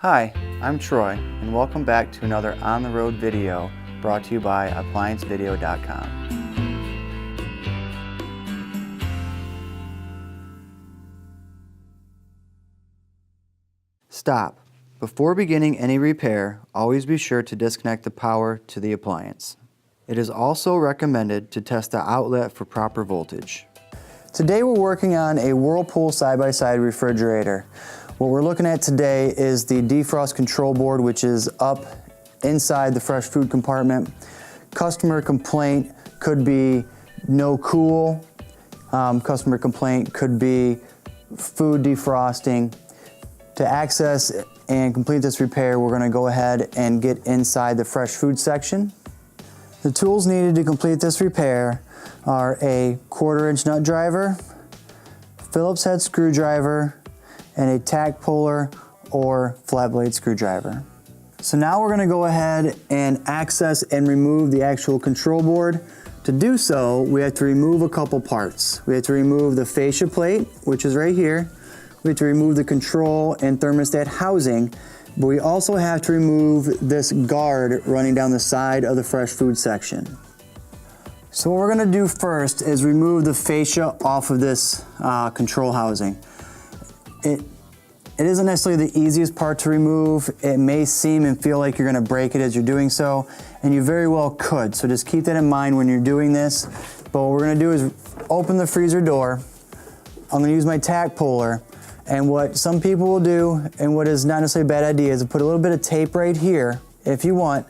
Hi, I'm Troy, and welcome back to another on-the-road video brought to you by ApplianceVideo.com. Stop. Before beginning any repair, always be sure to disconnect the power to the appliance. It is also recommended to test the outlet for proper voltage. Today we're working on a Whirlpool side-by-side refrigerator. What we're looking at today is the defrost control board, which is up inside the fresh food compartment. Customer complaint could be no cool. Customer complaint could be food defrosting. To access and complete this repair, we're going to go ahead and get inside the fresh food section. The tools needed to complete this repair are a 1/4-inch nut driver, Phillips head screwdriver, and a tack puller or flat blade screwdriver. So now we're going to go ahead and access and remove the actual control board. To do so, we have to remove a couple parts. We have to remove the fascia plate, which is right here. We have to remove the control and thermostat housing, but we also have to remove this guard running down the side of the fresh food section. So what we're going to do first is remove the fascia off of this control housing. It isn't necessarily the easiest part to remove. It may seem and feel like you're going to break it as you're doing so, and you very well could. So just keep that in mind when you're doing this. But what we're going to do is open the freezer door. I'm going to use my tack puller, and what some people will do, and what is not necessarily a bad idea, is to put a little bit of tape right here, if you want.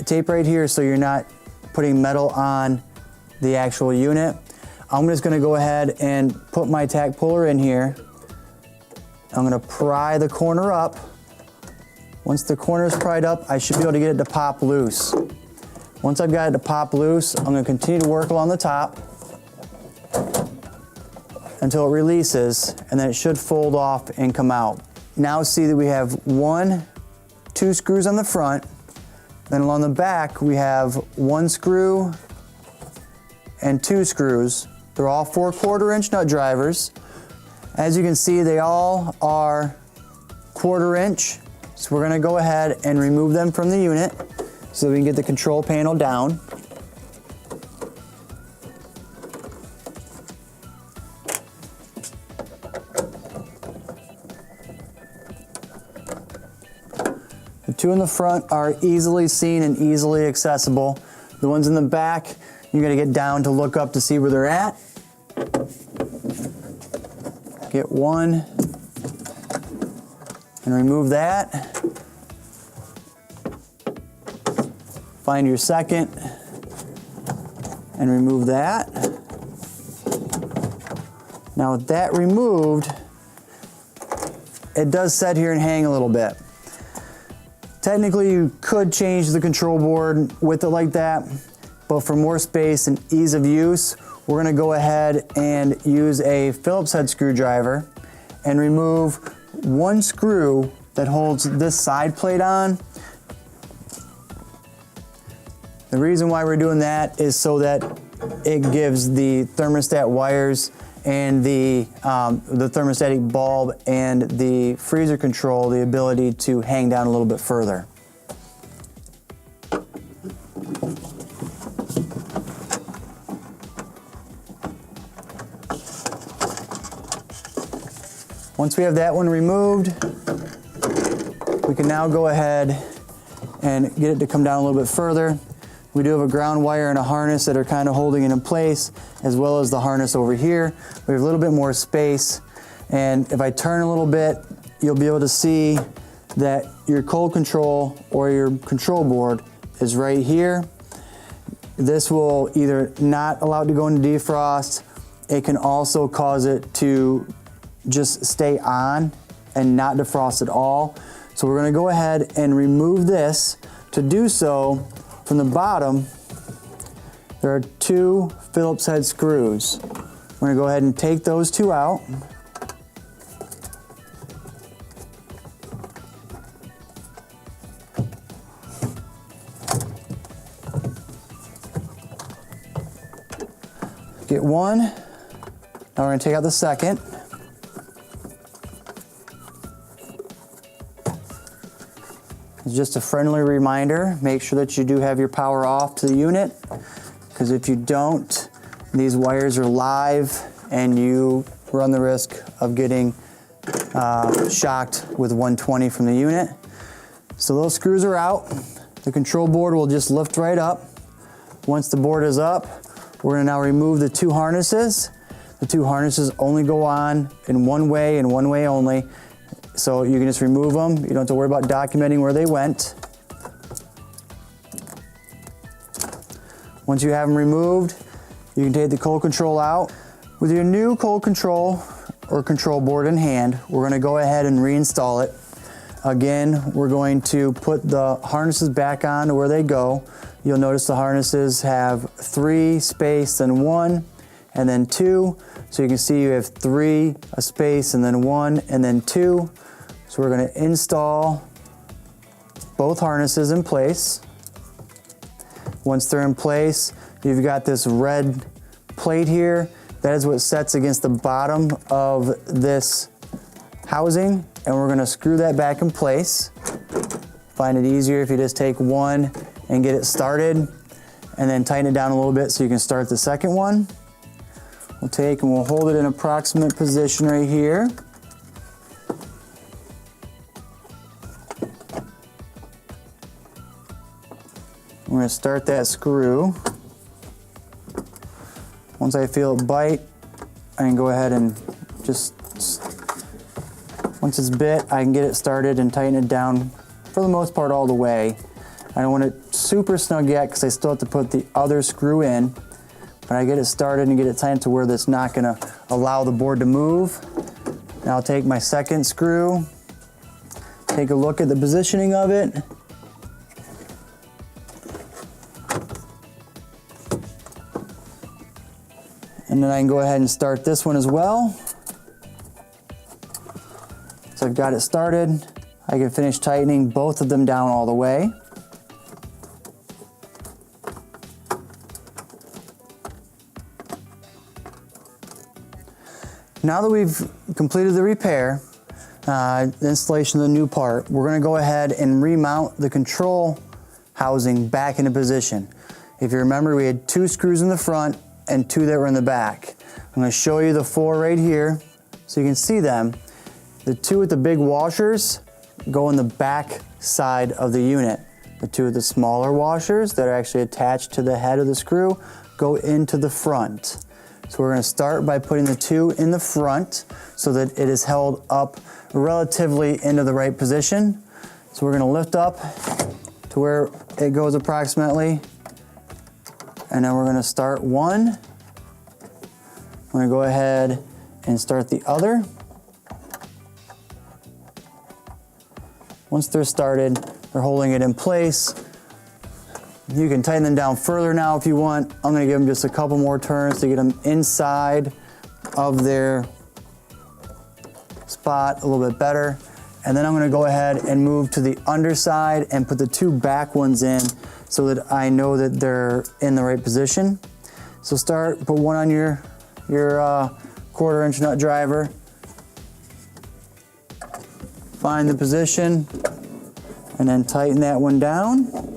Tape right here so you're not putting metal on the actual unit. I'm just going to go ahead and put my tack puller in here. I'm going to pry the corner up. Once the corner is pried up, I should be able to get it to pop loose. Once I've got it to pop loose, I'm going to continue to work along the top until it releases, and then it should fold off and come out. Now see that we have 2 screws on the front. Then along the back, we have 1 screw and 2 screws. They're all 4/4-inch nut drivers. As you can see, they all are 1/4-inch. So we're going to go ahead and remove them from the unit so we can get the control panel down. The 2 in the front are easily seen and easily accessible. The ones in the back, you're going to get down to look up to see where they're at. Get 1 and remove that. Find your second and remove that. Now with that removed, it does sit here and hang a little bit. Technically, you could change the control board with it like that, but for more space and ease of use, we're going to go ahead and use a Phillips head screwdriver and remove 1 screw that holds this side plate on. The reason why we're doing that is so that it gives the thermostat wires and the thermostatic bulb and the freezer control the ability to hang down a little bit further. Once we have that one removed, we can now go ahead and get it to come down a little bit further. We do have a ground wire and a harness that are kind of holding it in place, as well as the harness over here. We have a little bit more space, and if I turn a little bit, you'll be able to see that your cold control or your control board is right here. This will either not allow it to go into defrost. It can also cause it to just stay on and not defrost at all. So we're going to go ahead and remove this. To do so, from the bottom, there are 2 Phillips head screws. We're going to go ahead and take those 2 out. Get 1. Now we're going to take out the second. Just a friendly reminder, make sure that you do have your power off to the unit, because if you don't, these wires are live and you run the risk of getting shocked with 120 from the unit. So those screws are out. The control board will just lift right up. Once the board is up, we're going to now remove the two harnesses. The two harnesses only go on in one way and one way only. So you can just remove them. You don't have to worry about documenting where they went. Once you have them removed, you can take the cold control out. With your new cold control or control board in hand, we're going to go ahead and reinstall it. Again, we're going to put the harnesses back on to where they go. You'll notice the harnesses have 3 space, then 1, and then 2. So you can see you have 3, a space, and then 1, and then 2. So we're going to install both harnesses in place. Once they're in place, you've got this red plate here. That is what sets against the bottom of this housing, and we're going to screw that back in place. Find it easier if you just take one and get it started, and then tighten it down a little bit so you can start the second one. We'll take and we'll hold it in approximate position right here. We're going to start that screw. Once I feel it bite, I can go ahead and once it's bit, I can get it started and tighten it down for the most part all the way. I don't want it super snug yet because I still have to put the other screw in, but I get it started and get it tightened to where that's not going to allow the board to move. Now I'll take my second screw, take a look at the positioning of it. And then I can go ahead and start this one as well. So I've got it started. I can finish tightening both of them down all the way. Now that we've completed the repair, the installation of the new part, we're going to go ahead and remount the control housing back into position. If you remember, we had 2 screws in the front and 2 that were in the back. I'm going to show you the 4 right here so you can see them. The 2 with the big washers go in the back side of the unit. The 2 with the smaller washers that are actually attached to the head of the screw go into the front. So we're going to start by putting the 2 in the front so that it is held up relatively into the right position. So we're going to lift up to where it goes approximately, and then we're going to start one. I'm going to go ahead and start the other. Once they're started, they're holding it in place. You can tighten them down further now if you want. I'm going to give them just a couple more turns to get them inside of their spot a little bit better. And then I'm going to go ahead and move to the underside and put the 2 back ones in so that I know that they're in the right position. So put one on your 1/4 inch nut driver. Find the position and then tighten that one down.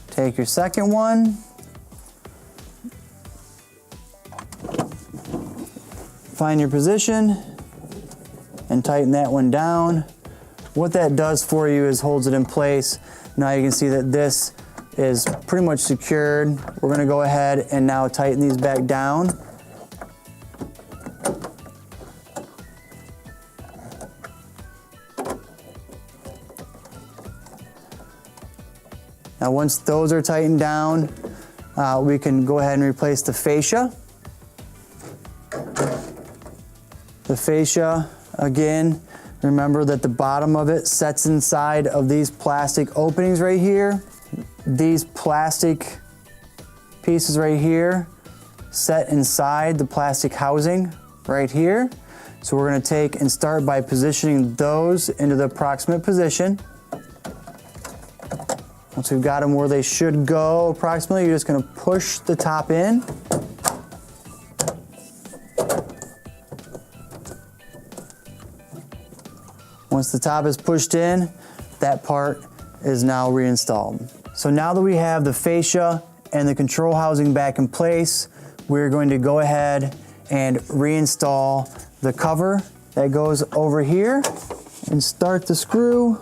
Take your second one, find your position, and tighten that one down. What that does for you is holds it in place. Now you can see that this is pretty much secured. We're going to go ahead and now tighten these back down. Now once those are tightened down, we can go ahead and replace the fascia. The fascia, again, remember that the bottom of it sets inside of these plastic openings right here. These plastic pieces right here set inside the plastic housing right here. So we're going to take and start by positioning those into the approximate position. Once we've got them where they should go approximately, you're just going to push the top in. Once the top is pushed in, that part is now reinstalled. So now that we have the fascia and the control housing back in place, we're going to go ahead and reinstall the cover that goes over here and start the screw.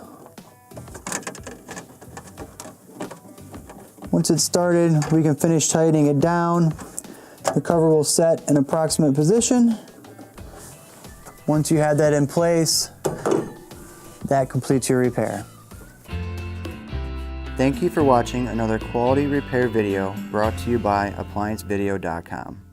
Once it's started, we can finish tightening it down. The cover will set an approximate position. Once you have that in place, that completes your repair. Thank you for watching another quality repair video brought to you by ApplianceVideo.com.